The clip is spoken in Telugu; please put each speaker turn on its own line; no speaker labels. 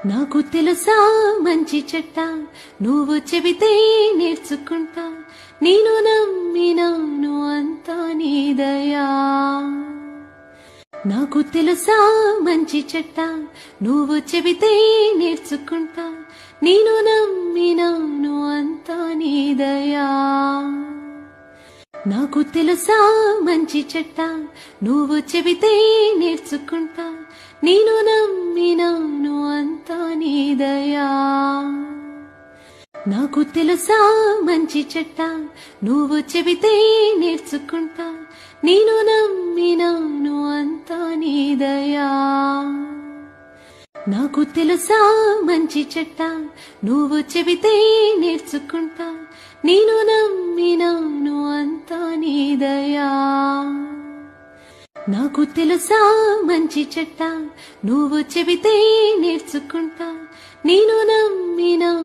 నాకు తెలుసా మంచి చెడ్డ నువ్వు చెబితే నేర్చుకుంటా నేను నమ్మినాను అంతా నీ దయా. నాకు తెలుసా మంచి చెడ్డ నువ్వు చెబితే నేర్చుకుంటా నేను నమ్మినాను అంతా నీ దయా. నాకు తెలుసా మంచి చెడ్డ నువ్వు చెబితే నేర్చుకుంటా నేను నమ్మినాను అంతా నీ దయా. నాకు తెలుసా మంచి చెడ్డ నువ్వు చెబితే నేర్చుకుంటా నేను నమ్మినాను అంతా నీ దయా. నాకు తెలుసా మంచి చెడ్డ నువ్వు చెబితే నేర్చుకుంటా నేను నమ్మినాను అంతా నీ దయా. నాకు తెలుసా మంచి చెడ్డ నువ్వు చెబితే నేర్చుకుంటా నేను నమ్మినా